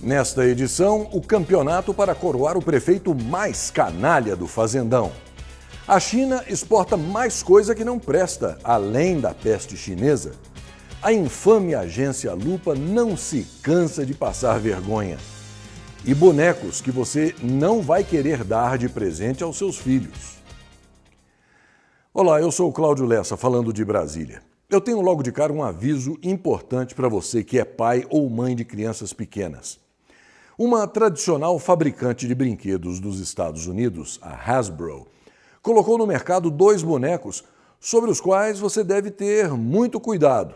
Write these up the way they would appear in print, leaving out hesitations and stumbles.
Nesta edição, o campeonato para coroar o prefeito mais canalha do Fazendão. A China exporta mais coisa que não presta, além da peste chinesa. A infame agência Lupa não se cansa de passar vergonha. E bonecos que você não vai querer dar de presente aos seus filhos. Olá, eu sou o Cláudio Lessa, falando de Brasília. Eu tenho logo de cara um aviso importante para você que é pai ou mãe de crianças pequenas. Uma tradicional fabricante de brinquedos dos Estados Unidos, a Hasbro, colocou no mercado 2 bonecos sobre os quais você deve ter muito cuidado.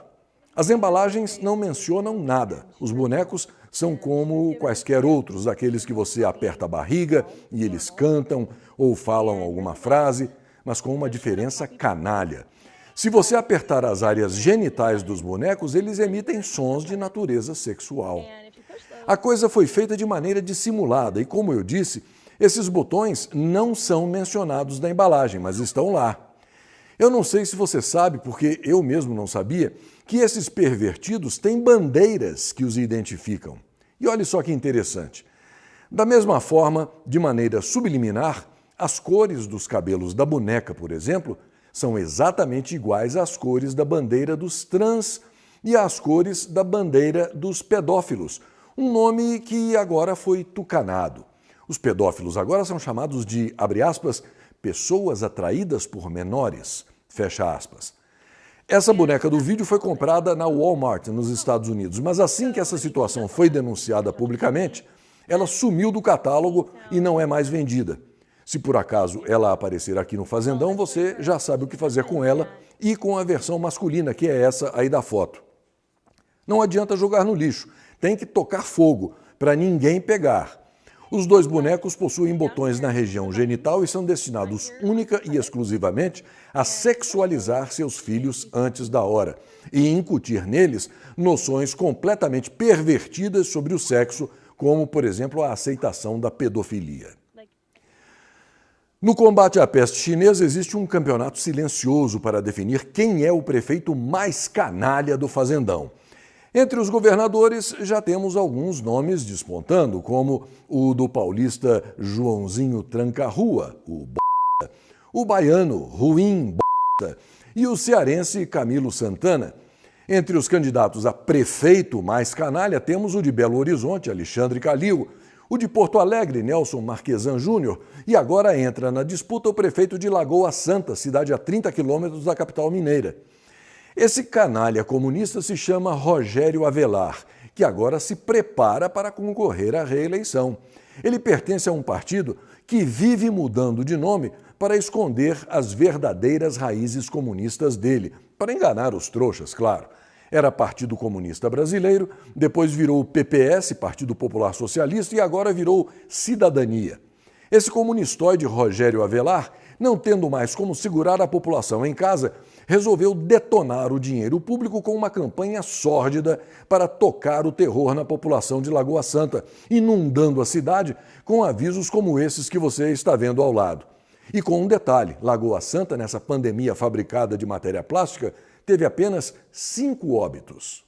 As embalagens não mencionam nada. Os bonecos são como quaisquer outros, aqueles que você aperta a barriga e eles cantam ou falam alguma frase, mas com uma diferença canalha. Se você apertar as áreas genitais dos bonecos, eles emitem sons de natureza sexual. A coisa foi feita de maneira dissimulada e, como eu disse, esses botões não são mencionados na embalagem, mas estão lá. Eu não sei se você sabe, porque eu mesmo não sabia, que esses pervertidos têm bandeiras que os identificam. E olha só que interessante. Da mesma forma, de maneira subliminar, as cores dos cabelos da boneca, por exemplo, são exatamente iguais às cores da bandeira dos trans e às cores da bandeira dos pedófilos, um nome que agora foi tucanado. Os pedófilos agora são chamados de, abre aspas, pessoas atraídas por menores, fecha aspas. Essa boneca do vídeo foi comprada na Walmart, nos Estados Unidos, mas assim que essa situação foi denunciada publicamente, ela sumiu do catálogo e não é mais vendida. Se por acaso ela aparecer aqui no Fazendão, você já sabe o que fazer com ela e com a versão masculina, que é essa aí da foto. Não adianta jogar no lixo, tem que tocar fogo para ninguém pegar. Os 2 bonecos possuem botões na região genital e são destinados única e exclusivamente a sexualizar seus filhos antes da hora e incutir neles noções completamente pervertidas sobre o sexo, como, por exemplo, a aceitação da pedofilia. No combate à peste chinesa, existe um campeonato silencioso para definir quem é o prefeito mais canalha do Fazendão. Entre os governadores, já temos alguns nomes despontando, como o do paulista Joãozinho Tranca-Rua, o b****, o baiano Ruim b****, e o cearense Camilo Santana. Entre os candidatos a prefeito mais canalha, temos o de Belo Horizonte, Alexandre Calil, o de Porto Alegre, Nelson Marquesan Júnior, e agora entra na disputa o prefeito de Lagoa Santa, cidade a 30 quilômetros da capital mineira. Esse canalha comunista se chama Rogério Avelar, que agora se prepara para concorrer à reeleição. Ele pertence a um partido que vive mudando de nome para esconder as verdadeiras raízes comunistas dele, para enganar os trouxas, claro. Era Partido Comunista Brasileiro, depois virou PPS, Partido Popular Socialista, e agora virou Cidadania. Esse comunistoide Rogério Avelar, não tendo mais como segurar a população em casa, resolveu detonar o dinheiro público com uma campanha sórdida para tocar o terror na população de Lagoa Santa, inundando a cidade com avisos como esses que você está vendo ao lado. E com um detalhe, Lagoa Santa, nessa pandemia fabricada de matéria plástica, teve apenas 5 óbitos.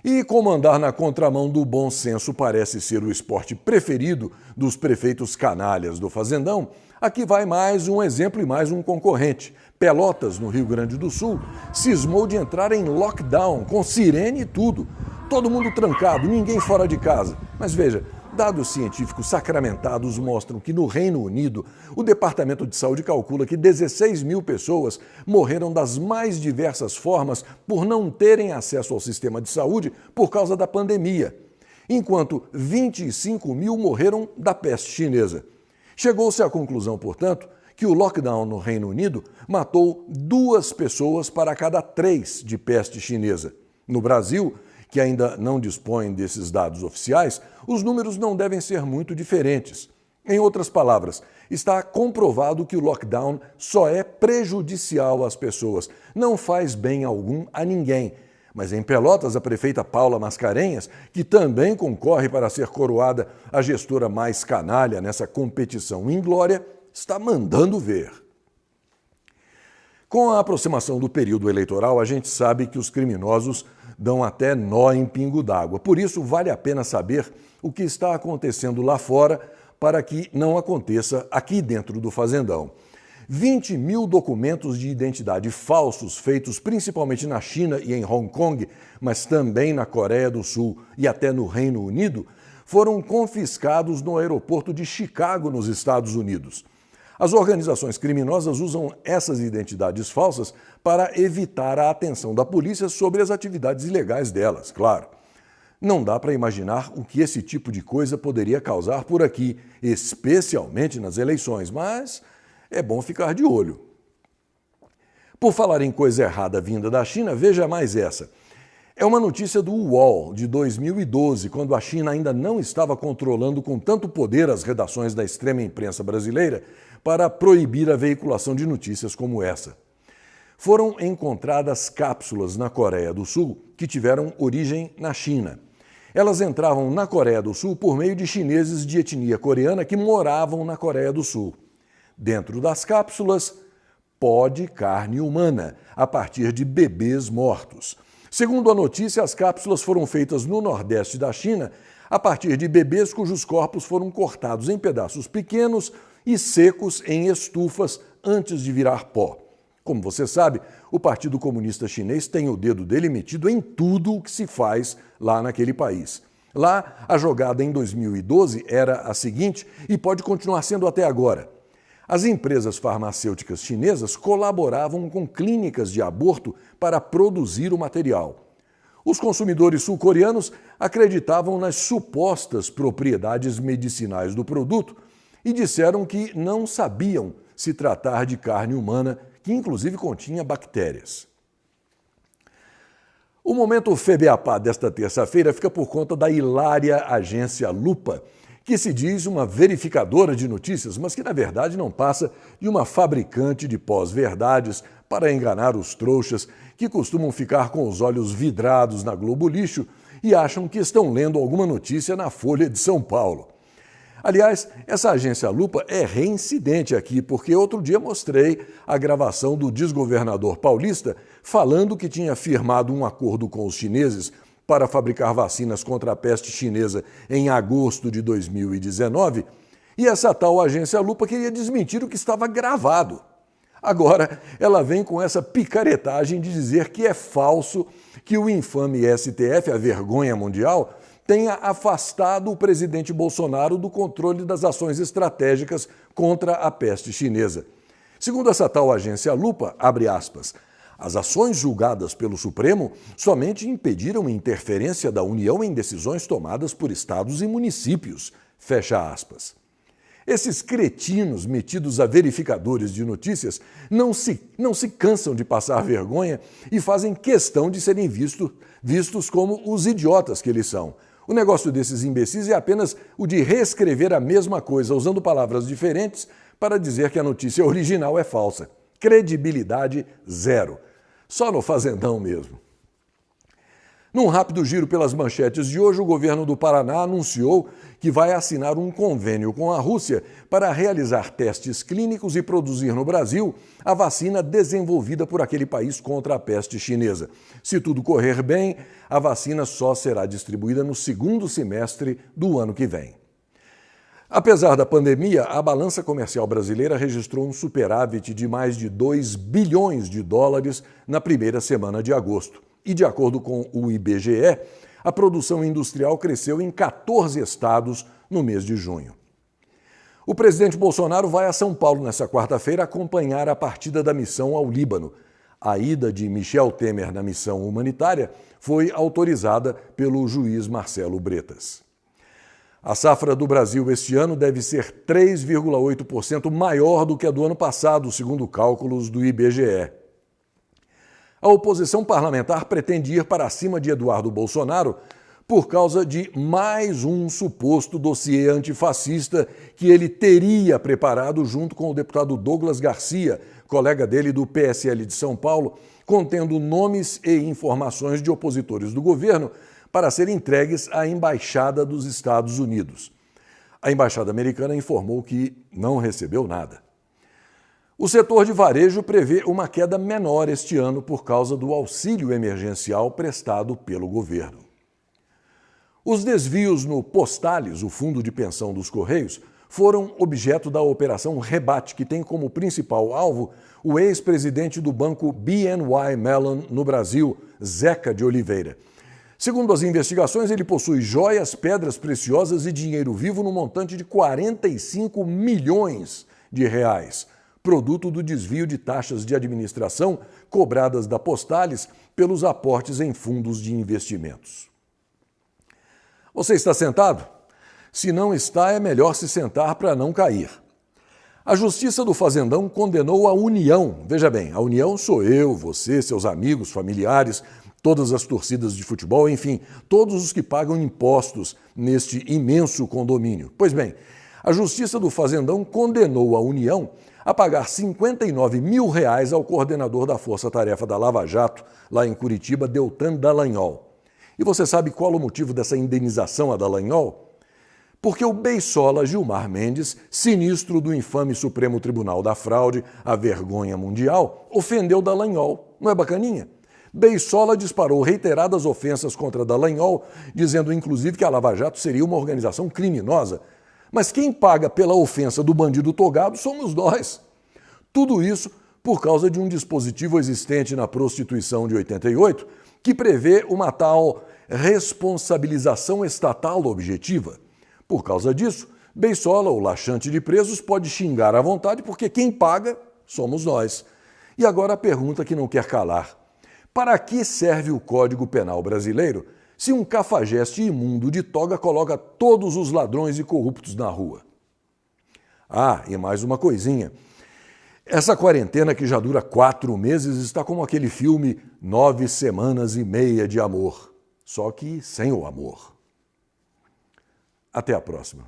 E como andar na contramão do bom senso parece ser o esporte preferido dos prefeitos canalhas do Fazendão, aqui vai mais um exemplo e mais um concorrente. Pelotas, no Rio Grande do Sul, cismou de entrar em lockdown, com sirene e tudo. Todo mundo trancado, ninguém fora de casa. Mas veja, dados científicos sacramentados mostram que no Reino Unido, o Departamento de Saúde calcula que 16 mil pessoas morreram das mais diversas formas por não terem acesso ao sistema de saúde por causa da pandemia, enquanto 25 mil morreram da peste chinesa. Chegou-se à conclusão, portanto, que o lockdown no Reino Unido matou 2 pessoas para cada 3 de peste chinesa. No Brasil, que ainda não dispõe desses dados oficiais, os números não devem ser muito diferentes. Em outras palavras, está comprovado que o lockdown só é prejudicial às pessoas, não faz bem algum a ninguém. Mas em Pelotas, a prefeita Paula Mascarenhas, que também concorre para ser coroada a gestora mais canalha nessa competição inglória, está mandando ver. Com a aproximação do período eleitoral, a gente sabe que os criminosos dão até nó em pingo d'água. Por isso, vale a pena saber o que está acontecendo lá fora para que não aconteça aqui dentro do Fazendão. 20 mil documentos de identidade falsos, feitos principalmente na China e em Hong Kong, mas também na Coreia do Sul e até no Reino Unido, foram confiscados no aeroporto de Chicago, nos Estados Unidos. As organizações criminosas usam essas identidades falsas para evitar a atenção da polícia sobre as atividades ilegais delas, claro. Não dá para imaginar o que esse tipo de coisa poderia causar por aqui, especialmente nas eleições, mas é bom ficar de olho. Por falar em coisa errada vinda da China, veja mais essa. É uma notícia do UOL, de 2012, quando a China ainda não estava controlando com tanto poder as redações da extrema imprensa brasileira para proibir a veiculação de notícias como essa. Foram encontradas cápsulas na Coreia do Sul que tiveram origem na China. Elas entravam na Coreia do Sul por meio de chineses de etnia coreana que moravam na Coreia do Sul. Dentro das cápsulas, pó de carne humana, a partir de bebês mortos. Segundo a notícia, as cápsulas foram feitas no Nordeste da China a partir de bebês cujos corpos foram cortados em pedaços pequenos e secos em estufas antes de virar pó. Como você sabe, o Partido Comunista Chinês tem o dedo dele metido em tudo o que se faz lá naquele país. Lá, a jogada em 2012 era a seguinte e pode continuar sendo até agora. As empresas farmacêuticas chinesas colaboravam com clínicas de aborto para produzir o material. Os consumidores sul-coreanos acreditavam nas supostas propriedades medicinais do produto e disseram que não sabiam se tratar de carne humana, que inclusive continha bactérias. O momento FEBEAPA desta terça-feira fica por conta da hilária agência Lupa, que se diz uma verificadora de notícias, mas que na verdade não passa de uma fabricante de pós-verdades para enganar os trouxas que costumam ficar com os olhos vidrados na Globo Lixo e acham que estão lendo alguma notícia na Folha de São Paulo. Aliás, essa agência Lupa é reincidente aqui, porque outro dia mostrei a gravação do desgovernador paulista falando que tinha firmado um acordo com os chineses para fabricar vacinas contra a peste chinesa em agosto de 2019, e essa tal agência Lupa queria desmentir o que estava gravado. Agora, ela vem com essa picaretagem de dizer que é falso que o infame STF, a vergonha mundial, tenha afastado o presidente Bolsonaro do controle das ações estratégicas contra a peste chinesa. Segundo essa tal agência Lupa, abre aspas, as ações julgadas pelo Supremo somente impediram interferência da União em decisões tomadas por estados e municípios, fecha aspas. Esses cretinos metidos a verificadores de notícias não se cansam de passar vergonha e fazem questão de serem vistos como os idiotas que eles são. O negócio desses imbecis é apenas o de reescrever a mesma coisa usando palavras diferentes para dizer que a notícia original é falsa. Credibilidade zero. Só no Fazendão mesmo. Num rápido giro pelas manchetes de hoje, o governo do Paraná anunciou que vai assinar um convênio com a Rússia para realizar testes clínicos e produzir no Brasil a vacina desenvolvida por aquele país contra a peste chinesa. Se tudo correr bem, a vacina só será distribuída no segundo semestre do ano que vem. Apesar da pandemia, a balança comercial brasileira registrou um superávit de mais de 2 bilhões de dólares na primeira semana de agosto. E, de acordo com o IBGE, a produção industrial cresceu em 14 estados no mês de junho. O presidente Bolsonaro vai a São Paulo nesta quarta-feira acompanhar a partida da missão ao Líbano. A ida de Michel Temer na missão humanitária foi autorizada pelo juiz Marcelo Bretas. A safra do Brasil este ano deve ser 3,8% maior do que a do ano passado, segundo cálculos do IBGE. A oposição parlamentar pretende ir para cima de Eduardo Bolsonaro por causa de mais um suposto dossiê antifascista que ele teria preparado junto com o deputado Douglas Garcia, colega dele do PSL de São Paulo, contendo nomes e informações de opositores do governo para serem entregues à Embaixada dos Estados Unidos. A Embaixada americana informou que não recebeu nada. O setor de varejo prevê uma queda menor este ano por causa do auxílio emergencial prestado pelo governo. Os desvios no Postales, o fundo de pensão dos Correios, foram objeto da Operação Rebate, que tem como principal alvo o ex-presidente do banco BNY Mellon no Brasil, Zeca de Oliveira. Segundo as investigações, ele possui joias, pedras preciosas e dinheiro vivo no montante de 45 milhões de reais, produto do desvio de taxas de administração cobradas da Postales pelos aportes em fundos de investimentos. Você está sentado? Se não está, é melhor se sentar para não cair. A Justiça do Fazendão condenou a União. Veja bem, a União sou eu, você, seus amigos, familiares, todas as torcidas de futebol, enfim, todos os que pagam impostos neste imenso condomínio. Pois bem, a Justiça do Fazendão condenou a União a pagar R$59 mil ao coordenador da Força Tarefa da Lava Jato, lá em Curitiba, Deltan Dallagnol. E você sabe qual o motivo dessa indenização a Dallagnol? Porque o beisola Gilmar Mendes, sinistro do infame Supremo Tribunal da Fraude, a vergonha mundial, ofendeu Dallagnol. Não é bacaninha? Beisola disparou reiteradas ofensas contra Dallagnol, dizendo inclusive que a Lava Jato seria uma organização criminosa. Mas quem paga pela ofensa do bandido togado somos nós. Tudo isso por causa de um dispositivo existente na Prostituição de 88, que prevê uma tal responsabilização estatal objetiva. Por causa disso, beisola, o laxante de presos, pode xingar à vontade porque quem paga somos nós. E agora a pergunta que não quer calar. Para que serve o Código Penal brasileiro se um cafajeste imundo de toga coloca todos os ladrões e corruptos na rua? Ah, e mais uma coisinha. Essa quarentena que já dura 4 meses está como aquele filme 9 Semanas e Meia de Amor, só que sem o amor. Até a próxima.